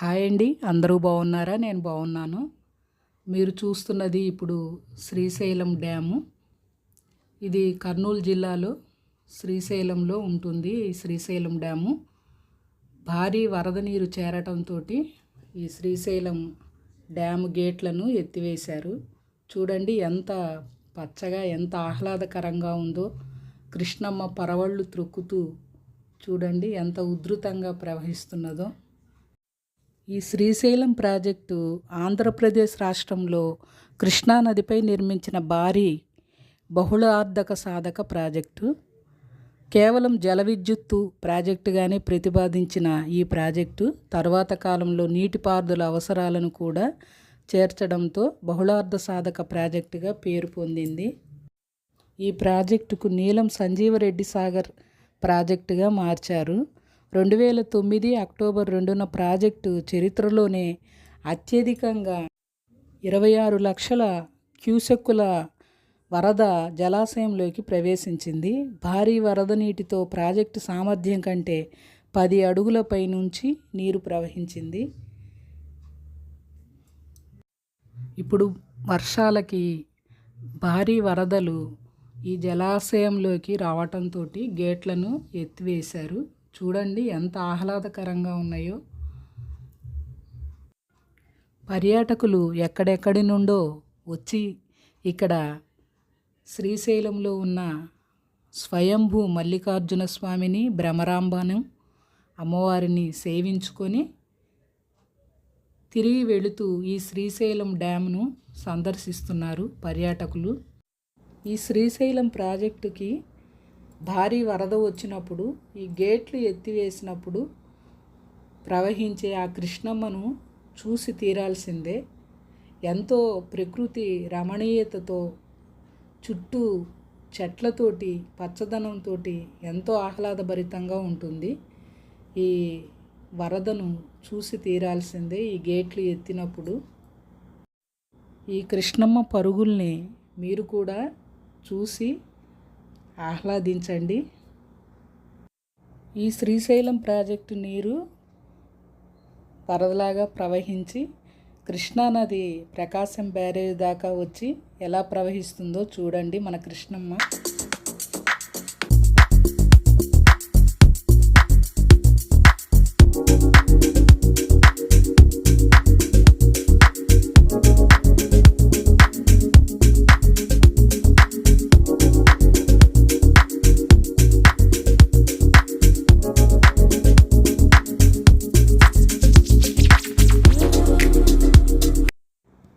Hi అండి, అందరూ బాగున్నారా? నేను బాగున్నాను. మీరు చూస్తున్నది ఇప్పుడు శ్రీశైలం డ్యాము. ఇది కర్నూలు జిల్లాలో శ్రీశైలంలో ఉంటుంది. ఈ శ్రీశైలం డ్యాము భారీ వరద నీరు చేరటంతో ఈ శ్రీశైలం డ్యాము గేట్లను ఎత్తివేశారు. చూడండి ఎంత పచ్చగా, ఎంత ఆహ్లాదకరంగా ఉందో. కృష్ణమ్మ పరవళ్ళు త్రొక్కుతూ చూడండి ఎంత ఉధృతంగా ప్రవహిస్తున్నదో. ఈ శ్రీశైలం ప్రాజెక్టు ఆంధ్రప్రదేశ్ రాష్ట్రంలో కృష్ణానదిపై నిర్మించిన భారీ బహుళార్ధక సాధక ప్రాజెక్టు. కేవలం జల విద్యుత్తు ప్రాజెక్టుగానే ప్రతిపాదించిన ఈ ప్రాజెక్టు తరువాత కాలంలో నీటిపారుదల అవసరాలను కూడా చేర్చడంతో బహుళార్ధ సాధక ప్రాజెక్టుగా పేరు పొందింది. ఈ ప్రాజెక్టుకు నీలం సంజీవరెడ్డి సాగర్ ప్రాజెక్టుగా మార్చారు. 2009 అక్టోబర్ 2న ప్రాజెక్టు చరిత్రలోనే అత్యధికంగా 26 లక్షల క్యూసెక్కుల వరద జలాశయంలోకి ప్రవేశించింది. భారీ వరద నీటితో ప్రాజెక్టు సామర్థ్యం కంటే 10 అడుగులపై నుంచి నీరు ప్రవహించింది. ఇప్పుడు వర్షాలకి భారీ వరదలు ఈ జలాశయంలోకి రావటంతో గేట్లను ఎత్తివేశారు. చూడండి ఎంత ఆహ్లాదకరంగా ఉన్నాయో. పర్యాటకులు ఎక్కడెక్కడి నుండో వచ్చి ఇక్కడ శ్రీశైలంలో ఉన్న స్వయంభూ మల్లికార్జున స్వామిని, భ్రమరాంబను అమ్మవారిని సేవించుకొని తిరిగి వెళుతూ ఈ శ్రీశైలం డ్యామ్ను సందర్శిస్తున్నారు పర్యాటకులు. ఈ శ్రీశైలం ప్రాజెక్టుకి భారీ వరద వచ్చినప్పుడు ఈ గేట్లు ఎత్తివేసినప్పుడు ప్రవహించే ఆ కృష్ణమ్మను చూసి తీరాల్సిందే. ఎంతో ప్రకృతి రమణీయతతో, చుట్టూ చెట్లతోటి, పచ్చదనంతో ఎంతో ఆహ్లాదభరితంగా ఉంటుంది. ఈ వరదను చూసి తీరాల్సిందే ఈ గేట్లు ఎత్తినప్పుడు. ఈ కృష్ణమ్మ పరుగుల్ని మీరు కూడా చూసి ఆహ్లాదించండి. ఈ శ్రీశైలం ప్రాజెక్టు నీరు వరదలాగా ప్రవహించి కృష్ణానది ప్రకాశం బ్యారేజ్ దాకా వచ్చి ఎలా ప్రవహిస్తుందో చూడండి మన కృష్ణమ్మ.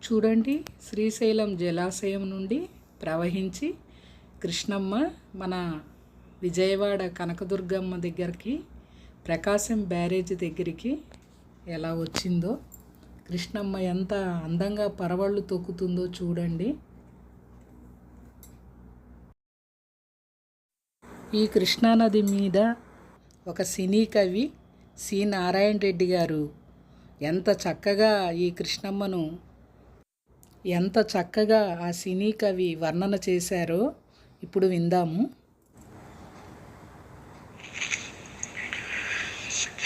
చూడండి శ్రీశైలం జలాశయం నుండి ప్రవహించి కృష్ణమ్మ మన విజయవాడ కనకదుర్గమ్మ దగ్గరికి, ప్రకాశం బ్యారేజ్ దగ్గరికి ఎలా వచ్చిందో. కృష్ణమ్మ ఎంత అందంగా పరవళ్ళు తొక్కుతుందో చూడండి. ఈ కృష్ణానది మీద ఒక సినీ కవి సి నారాయణ రెడ్డి గారు ఎంత చక్కగా ఈ కృష్ణమ్మను ఆ సినీ కవి వర్ణన చేశారో ఇప్పుడు విందాము.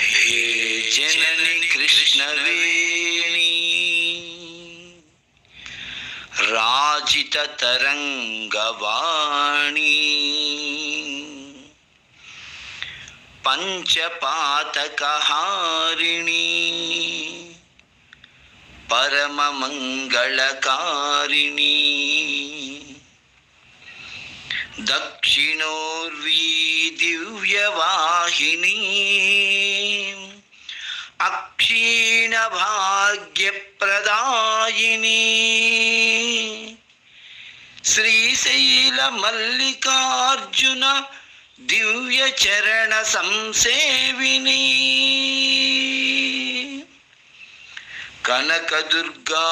హే జనని కృష్ణవేణి రాజిత తరంగవాణి పంచపాతకహారిణి పరమ మంగళకారిణి దక్షిణోర్వీ దివ్యవాహిని అక్షీణ భాగ్యప్రదాయిని శ్రీశైల మల్లికార్జున దివ్య చరణ సంసేవిని కనకదుర్గా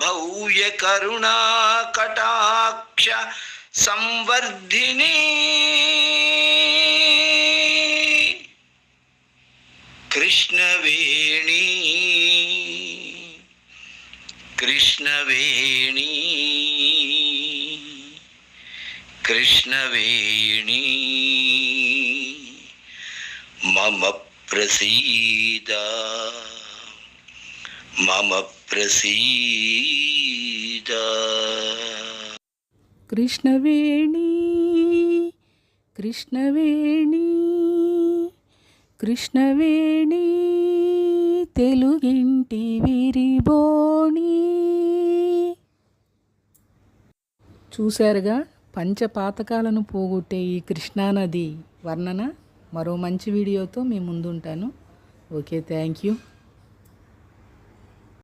భవ్య కరుణా కటాక్ష సంవర్ధిని కృష్ణవేణి కృష్ణవేణి కృష్ణవేణి మమ ప్రసీద. మమ ప్రసీద. కృష్ణవేణి కృష్ణవేణి కృష్ణవేణి తెలుగింటి విరిబోణి. చూశారుగా పంచపాతకాలను పోగొట్టే ఈ కృష్ణానది వర్ణన. మరో మంచి వీడియోతో మీ ముందుంటాను. Okay, thank you.